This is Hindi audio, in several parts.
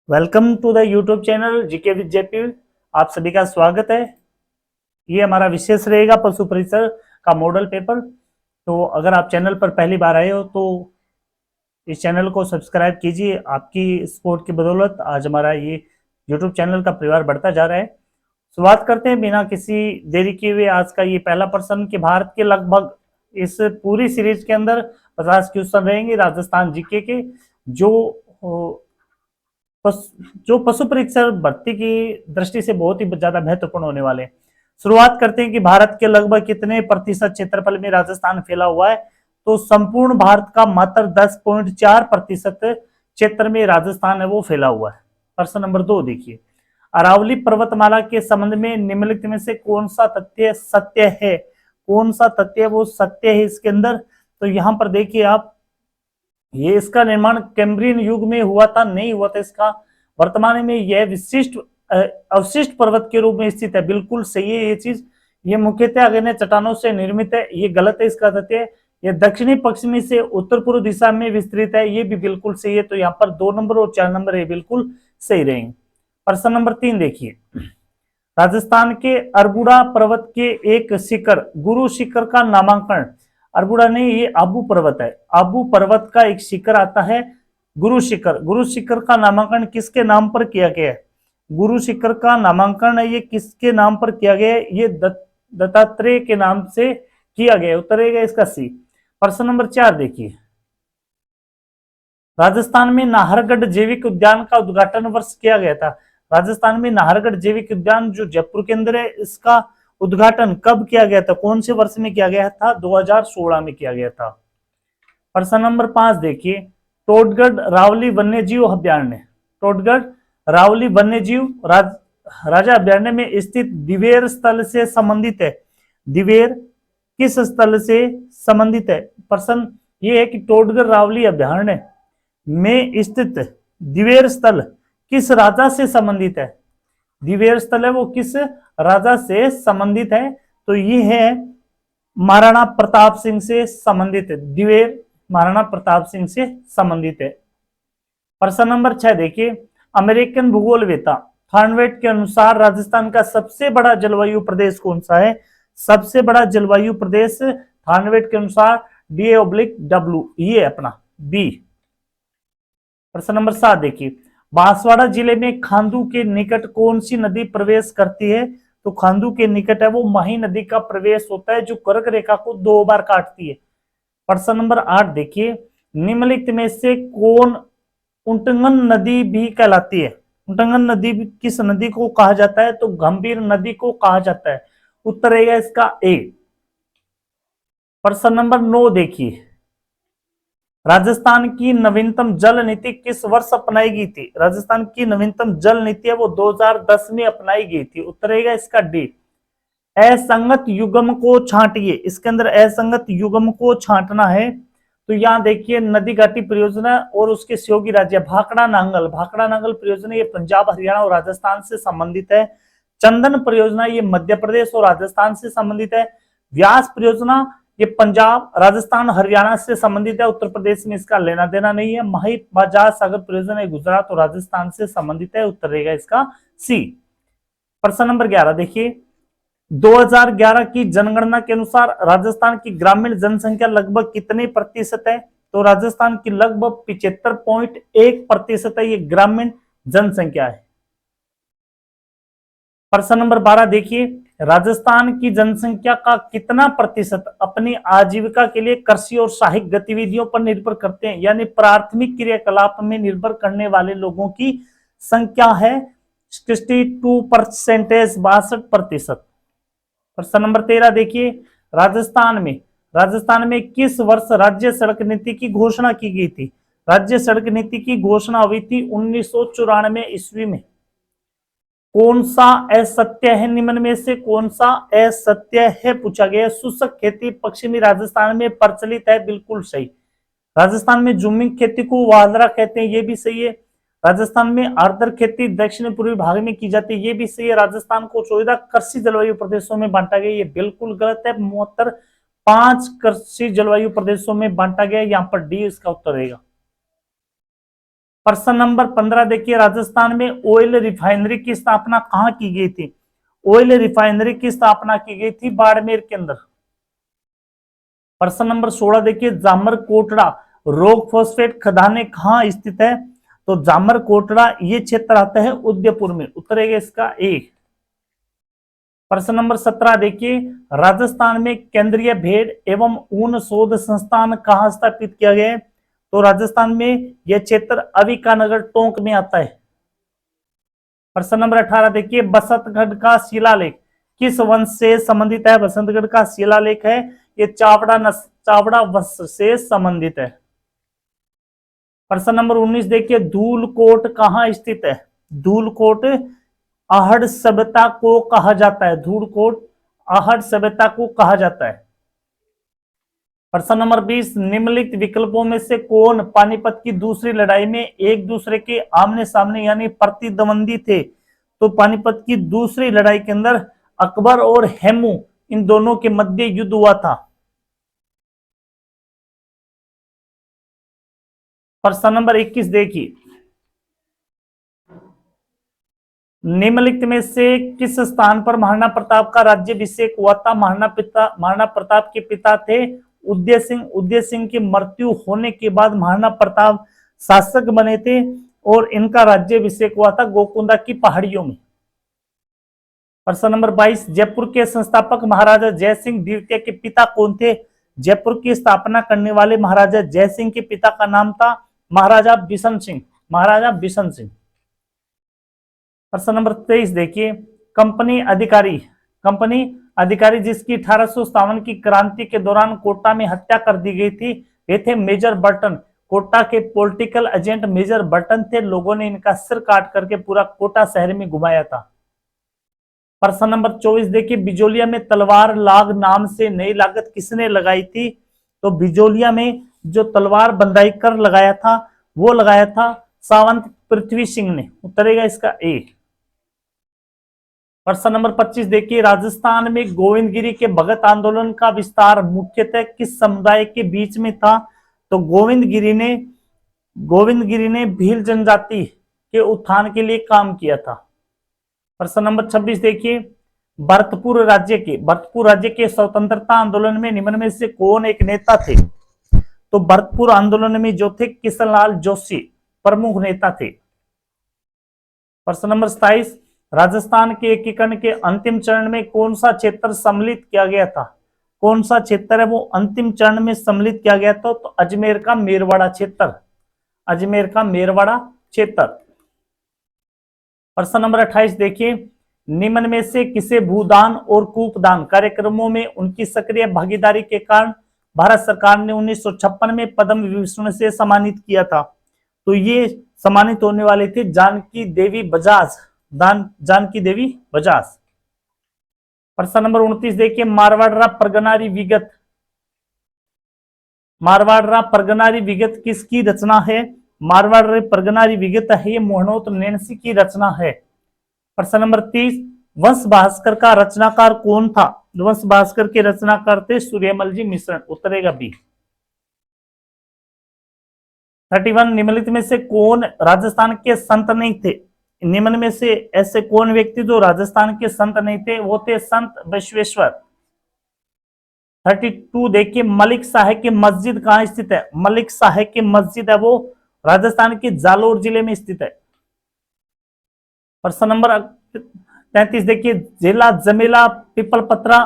Welcome to the YouTube channel GK with JP. आप सभी का स्वागत है। ये हमारा विशेष रहेगा पशु परिसर का मॉडल पेपर। तो अगर आप चैनल पर पहली बार आए हो तो इस चैनल को सब्सक्राइब कीजिए। आपकी सपोर्ट की बदौलत आज हमारा ये यूट्यूब चैनल का परिवार बढ़ता जा रहा है। शुरुआत करते हैं बिना किसी देरी किए हुए। आज का ये पहला प्रश्न कि भारत के लगभग इस पूरी सीरीज के अंदर 50 क्वेश्चन रहेंगे राजस्थान जीके के, जो जो पशु परीक्षण भर्ती की दृष्टि से बहुत ही ज्यादा महत्वपूर्ण होने वाले हैं। शुरुआत करते हैं कि भारत के लगभग कितने प्रतिशत क्षेत्रफल में राजस्थान फैला हुआ है। तो संपूर्ण भारत का मात्र 10.4% क्षेत्र में राजस्थान है वो फैला हुआ है। प्रश्न नंबर 2 देखिए, अरावली पर्वतमाला के संबंध में निम्नलिखित में से कौन सा तथ्य सत्य है? कौन सा तथ्य वो सत्य है इसके अंदर? तो यहां पर देखिए आप, ये इसका निर्माण कैम्ब्रियन युग में हुआ था, नहीं हुआ था इसका। वर्तमान में यह विशिष्ट अवशिष्ट पर्वत के रूप में स्थित है, बिल्कुल सही है ये चीज। ये मुख्यतः अग्नेय चट्टानों से निर्मित है, ये गलत है इसका तथ्य। यह दक्षिणी पश्चिमी से उत्तर पूर्व दिशा में विस्तृत है, ये भी बिल्कुल सही है। तो यहाँ पर 2 नंबर और 4 नंबर ये बिल्कुल सही रहेंगे। प्रश्न नंबर 3 देखिए, राजस्थान के अरबुड़ा पर्वत के एक शिखर गुरु शिखर का नामांकन, अरबुड़ा नहीं ये आबू पर्वत है, आबू पर्वत का एक शिखर आता है गुरु शिखर। गुरु शिखर का नामांकन किसके नाम पर किया गया है? गुरु शिखर का नामांकन है ये किसके नाम पर किया गया है? ये दत्तात्रेय के नाम से किया गया। उत्तरेगा इसका सी। प्रश्न नंबर 4 देखिए, राजस्थान में नाहरगढ़ जैविक उद्यान का उद्घाटन वर्ष किया गया था। राजस्थान में नाहरगढ़ जैविक उद्यान जो जयपुर के अंदर है, इसका उद्घाटन कब किया गया था? कौन से वर्ष में किया गया था? 2016 में किया गया था। प्रश्न नंबर 5 देखिए, टोडगढ़ रावली वन्यजीव अभ्यारण्य, टोडगढ़ रावली वन्यजीव राजा अभ्यारण्य में स्थित दिवेर स्थल से संबंधित है। दिवेर किस स्थल से संबंधित है? प्रश्न ये है कि टोडगढ़ रावली अभ्यारण्य में स्थित दिवेर स्थल किस राजा से संबंधित है? दिवेर स्थल है वो किस राजा से संबंधित है? तो ये है महाराणा प्रताप सिंह से संबंधित है। दिवेर महाराणा प्रताप सिंह से संबंधित है। प्रश्न नंबर 6 देखिए, अमेरिकन भूगोलवेत्ता थॉर्नवेट के अनुसार राजस्थान का सबसे बड़ा जलवायु प्रदेश कौन सा है? सबसे बड़ा जलवायु प्रदेश थॉर्नवेट के अनुसार DA/W, ये अपना बी। प्रश्न नंबर 7 देखिए, बांसवाड़ा जिले में खांदू के निकट कौन सी नदी प्रवेश करती है? तो खांदू के निकट है वो माही नदी का प्रवेश होता है, जो कर्क रेखा को 2 बार काटती है। प्रश्न नंबर 8 देखिए, निम्नलिखित में से कौन उटंगन नदी भी कहलाती है? उटंगन नदी किस नदी को कहा जाता है? तो गंभीर नदी को कहा जाता है। उत्तर रहेगा इसका ए। प्रश्न नंबर 9 देखिए, राजस्थान की नवीनतम जल नीति किस वर्ष अपनाई गई थी? राजस्थान की नवीनतम जल नीति है वो 2010 में अपनाई गई थी। उत्तर रहेगा इसका डी। असंगत युग्म को छांटिए, इसके अंदर असंगत युग्म को छांटना है। तो यहाँ देखिए, नदी घाटी परियोजना और उसके सहयोगी राज्य भाखड़ा नांगल, भाखड़ा नांगल परियोजना ये पंजाब हरियाणा और राजस्थान से संबंधित है। चंदन परियोजना ये मध्य प्रदेश और राजस्थान से संबंधित है। व्यास परियोजना ये पंजाब राजस्थान हरियाणा से संबंधित है, उत्तर प्रदेश में इसका लेना देना नहीं है। माही बाजार सागर परियोजना गुजरात और राजस्थान से संबंधित है। उत्तर रहेगा इसका सी। प्रश्न नंबर 11 देखिए, 2011 की जनगणना के अनुसार राजस्थान की ग्रामीण जनसंख्या लगभग कितने प्रतिशत है? तो राजस्थान की लगभग 75.1% है ये ग्रामीण जनसंख्या है। प्रश्न नंबर 12 देखिए, राजस्थान की जनसंख्या का कितना प्रतिशत अपनी आजीविका के लिए कृषि और सहायक गतिविधियों पर निर्भर करते हैं? यानी प्राथमिक क्रियाकलाप में निर्भर करने वाले लोगों की संख्या है 62%, 62%। प्रश्न नंबर 13 देखिए, राजस्थान में किस वर्ष राज्य सड़क नीति की घोषणा की गई थी? राज्य सड़क नीति की घोषणा हुई थी 1994 ईस्वी में। कौन सा असत्य है निम्न में से? कौन सा असत्य है पूछा गया। शुष्क खेती पश्चिमी राजस्थान में प्रचलित है, बिल्कुल सही। राजस्थान में जुमिंग खेती को वादरा कहते हैं, ये भी सही है। राजस्थान में आर्द्र खेती दक्षिण पूर्वी भाग में की जाती है, ये भी सही है। राजस्थान को 14 कृषि जलवायु प्रदेशों में बांटा गया, ये बिल्कुल गलत है। 5 कृषि जलवायु प्रदेशों में बांटा गया, यहाँ पर डी इसका उत्तर रहेगा। प्रश्न नंबर 15 देखिए, राजस्थान में ऑयल रिफाइनरी की स्थापना कहाँ की गई थी? ऑयल रिफाइनरी की स्थापना की गई थी बाड़मेर के अंदर। प्रश्न नंबर 16 देखिए, जामर कोटड़ा रॉक फॉस्फेट खदानें कहाँ स्थित है? तो जामर कोटड़ा ये क्षेत्र आता है उदयपुर में, उत्तरेगा इसका ए। प्रश्न नंबर 17 देखिए, राजस्थान में केंद्रीय भेड़ एवं ऊन शोध संस्थान कहाँ स्थापित किया गया है? तो राजस्थान में यह क्षेत्र अविकानगर टोंक में आता है। प्रश्न नंबर 18 देखिए, बसंतगढ़ का शिलालेख किस वंश से संबंधित है? बसंतगढ़ का शिलालेख है ये चावड़ा वंश से संबंधित है। प्रश्न नंबर 19 देखिए, धूलकोट कहाँ स्थित है? धूलकोट आहड़ सभ्यता को कहा जाता है। धूलकोट आहड़ सभ्यता को कहा जाता है। प्रश्न नंबर 20, निम्नलिखित विकल्पों में से कौन पानीपत की दूसरी लड़ाई में एक दूसरे के आमने सामने यानी प्रतिद्वंदी थे? तो पानीपत की दूसरी लड़ाई के अंदर अकबर और हेमू इन दोनों के मध्य युद्ध हुआ था। प्रश्न नंबर 21 देखिए, निम्नलिखित में से किस स्थान पर महाराणा प्रताप का राज्याभिषेक हुआ था? महाराणा प्रताप के पिता थे उदय सिंह। उदय सिंह की मृत्यु होने के बाद महाराणा प्रताप शासक बने थे और इनका राज्याभिषेक हुआ था गोकुंदा की पहाड़ियों में। प्रश्न नंबर 22, जयपुर के संस्थापक महाराजा जयसिंह द्वितीय के पिता कौन थे? जयपुर की स्थापना करने वाले महाराजा जयसिंह के पिता का नाम था महाराजा बिशन सिंह। महाराजा बिशन सिंह। प्रश्न नंबर 23 देखिए, कंपनी अधिकारी जिसकी 1857 की क्रांति के दौरान कोटा में हत्या कर दी गई थी, वे थे मेजर बर्टन। कोटा के पॉलिटिकल एजेंट मेजर बर्टन थे। लोगों ने इनका सिर काट करके पूरा कोटा शहर में घुमाया था। प्रश्न नंबर 24 देखिए, बिजोलिया में तलवार लाग नाम से नई लागत किसने लगाई थी? तो बिजोलिया में जो तलवार बंदाई कर लगाया था वो लगाया था सावंत पृथ्वी सिंह ने, उत्तरेगा इसका ए। प्रश्न नंबर 25 देखिए, राजस्थान में गोविंदगिरी के भगत आंदोलन का विस्तार मुख्यतः किस समुदाय के बीच में था? तो गोविंदगिरी ने भील जनजाति के उत्थान के लिए काम किया था। प्रश्न नंबर 26 देखिए, भरतपुर राज्य के स्वतंत्रता आंदोलन में निम्न में से कौन एक नेता थे? तो भरतपुर आंदोलन में जो थे किशनलाल जोशी प्रमुख नेता थे। प्रश्न नंबर 27, राजस्थान के एकीकरण के अंतिम चरण में कौन सा क्षेत्र सम्मिलित किया गया था? कौन सा क्षेत्र है वो अंतिम चरण में सम्मिलित किया गया था? तो अजमेर का मेरवाड़ा क्षेत्र। अजमेर का मेरवाड़ा क्षेत्र। प्रश्न नंबर 28 देखिए, निम्न में से किसे भूदान और कूपदान कार्यक्रमों में उनकी सक्रिय भागीदारी के कारण भारत सरकार ने 1956 में पद्म विभूषण से सम्मानित किया था? तो ये सम्मानित होने वाले थे जानकी देवी बजाज। जानकी देवी बजाज। प्रश्न नंबर 29 देखिए, मारवाड़ परगनारी विगत किसकी रचना है? मारवाड़ परगनारी विगत है ये मोहनोत नैंसी की रचना है। प्रश्न नंबर 30, वंश भास्कर का रचनाकार कौन था? वंश भास्कर के रचनाकार थे सूर्यमल जी मिश्रण, उत्तरेगा बी। 31, निम्नलिखित में से कौन राजस्थान के संत नहीं थे? निम्न में से ऐसे कौन व्यक्ति जो राजस्थान के संत नहीं थे? वो थे संत बसवेश्वर। 32 देखिए, मलिक शाह की मस्जिद कहाँ स्थित है? मलिक शाह की मस्जिद है वो राजस्थान के जालोर जिले में स्थित है। प्रश्न नंबर 33 देखिए, जिला जमेला पिपल पत्रा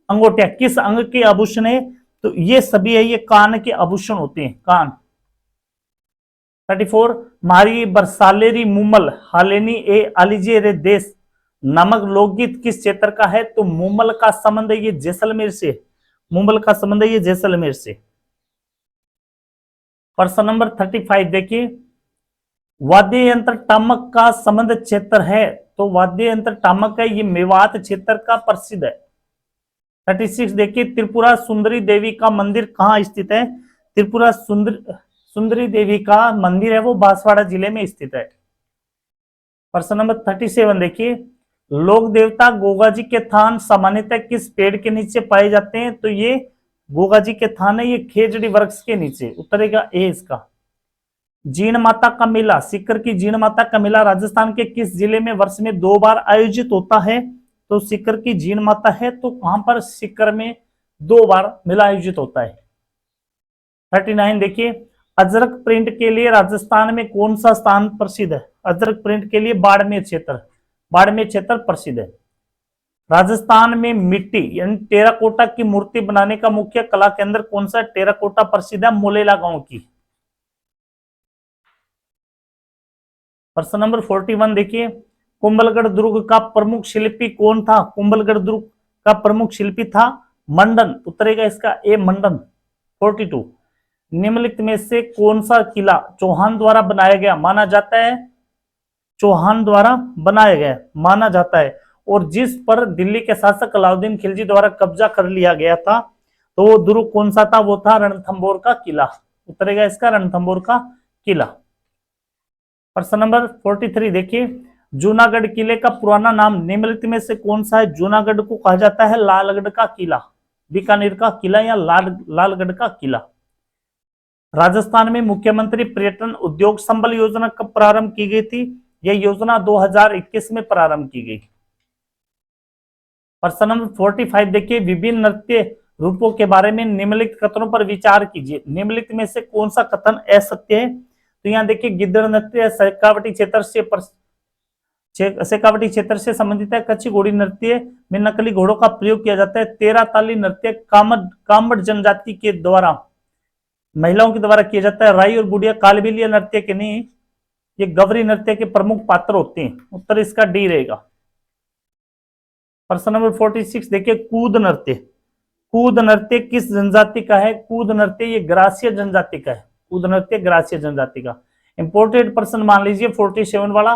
अंगोटिया किस अंग के आभूषण है? तो ये सभी है ये कान के आभूषण होते हैं, कान। 34, मारी बरसालेरी मुमल हालेनी ए आलिजे रे देश नामक लोकगीत किस क्षेत्र का है? तो मुमल का संबंध ये जैसलमेर से। मुमल का संबंध ये जैसलमेर से। प्रश्न नंबर 35 देखिए, वाद्य यंत्र टामक का संबंध क्षेत्र है? तो वाद्य यंत्र टामक है ये मेवात क्षेत्र का प्रसिद्ध है। 36 देखिए, त्रिपुरा सुंदरी देवी का मंदिर कहाँ स्थित है? त्रिपुरा सुंदरी देवी का मंदिर है वो बांसवाड़ा जिले में स्थित है। प्रश्न नंबर 37 देखिए, लोक देवता गोगा जी के थान सामान्यतः किस पेड़ के नीचे पाए जाते हैं? तो ये गोगा जी के थान है ये खेजड़ी वृक्ष के नीचे, उत्तरेगा ए इसका। जीण माता का मेला, सीकर की जीण माता का मेला राजस्थान के किस जिले में वर्ष में 2 बार आयोजित होता है? तो सीकर की जीण माता है तो वहां पर सीकर में 2 बार मेला आयोजित होता है। 39 देखिए, अजरक प्रिंट के लिए राजस्थान में कौन सा स्थान प्रसिद्ध है? अजरक प्रिंट के लिए बाड़मेर क्षेत्र, बाड़मेर क्षेत्र प्रसिद्ध है। राजस्थान में मिट्टी यानी टेराकोटा की मूर्ति बनाने का मुख्य कला केंद्र कौन सा? टेराकोटा प्रसिद्ध है मोलेला गांव की। प्रश्न नंबर 41 देखिए, कुंभलगढ़ दुर्ग का प्रमुख शिल्पी कौन था? कुंभलगढ़ दुर्ग का प्रमुख शिल्पी था मंडन, उत्तरेगा इसका ए मंडन। 42, निम्नलिखित में से कौन सा किला चौहान द्वारा बनाया गया माना जाता है? चौहान द्वारा बनाया गया माना जाता है। और जिस पर दिल्ली के शासक अलाउद्दीन खिलजी द्वारा कब्जा कर लिया गया था तो वो दुर्ग कौन सा था? वो था रणथंभौर का किला, उत्तरेगा इसका रणथंभौर का किला। प्रश्न नंबर 43 देखिए, जूनागढ़ किले का पुराना नाम निम्नलिखित में से कौन सा है? जूनागढ़ को कहा जाता है लालगढ़ का किला, बीकानेर का किला या लालगढ़ का किला। राजस्थान में मुख्यमंत्री पर्यटन उद्योग संबल योजना कब प्रारंभ की गई थी? यह योजना 2021 में प्रारंभ की गई। प्रश्न नंबर 45 देखिए, विभिन्न नृत्य रूपों के बारे में निम्नलिखित कथनों पर विचार कीजिए। निम्नलिखित में से कौन सा कथन असत्य है? तो यहाँ देखिए, गिद्दड़ नृत्य शेखावटी क्षेत्र से संबंधित है। कच्ची घोड़ी नृत्य में नकली घोड़ों का प्रयोग किया जाता है। 13 ताली नृत्य कामड़ जनजाति के द्वारा महिलाओं के द्वारा किया जाता है। राई और बुढ़िया कालबेलिया नृत्य के नहीं, ये गवरी नृत्य के प्रमुख पात्र होते हैं। उत्तर इसका डी रहेगा। प्रश्न नंबर 46 देखिए, कूद नृत्य, कूद नृत्य किस जनजाति का है? कूद नृत्य ये ग्रासीय जनजाति का है। कूद नृत्य ग्रासीय जनजाति का। इंपोर्टेड प्रश्न मान लीजिए 47 वाला,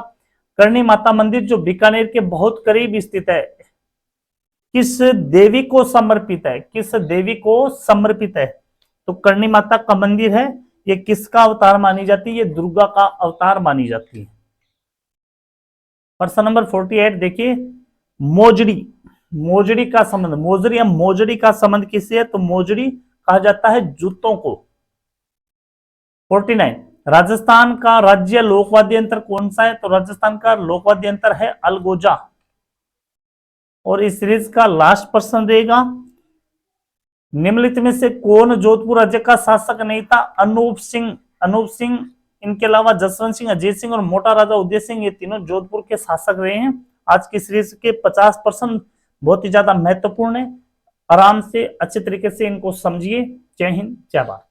करणी माता मंदिर जो बीकानेर के बहुत करीब स्थित है किस देवी को समर्पित है? किस देवी को समर्पित है? तो करणी माता का मंदिर है, ये किसका अवतार मानी जाती है? ये दुर्गा का अवतार मानी जाती है। प्रश्न नंबर 48 देखिए, मोजड़ी, मोजड़ी का संबंध, मोजरी या मोजड़ी का संबंध किससे है? तो मोजड़ी कहा जाता है जूतों को। 49, राजस्थान का राज्य लोकवाद्य यंत्र कौन सा है? तो राजस्थान का लोकवाद्य यंत्र है अलगोजा। और इस सीरीज का लास्ट प्रश्न रहेगा, निम्नलिखित में से कौन जोधपुर राज्य का शासक नहीं था? अनूप सिंह, अनूप सिंह, इनके अलावा जसवंत सिंह, अजय सिंह और मोटा राजा उदय सिंह, ये तीनों जोधपुर के शासक रहे हैं। आज की सीरीज के 50% बहुत ही ज्यादा महत्वपूर्ण है। आराम से अच्छे तरीके से इनको समझिए। जय हिंद, जय भारत।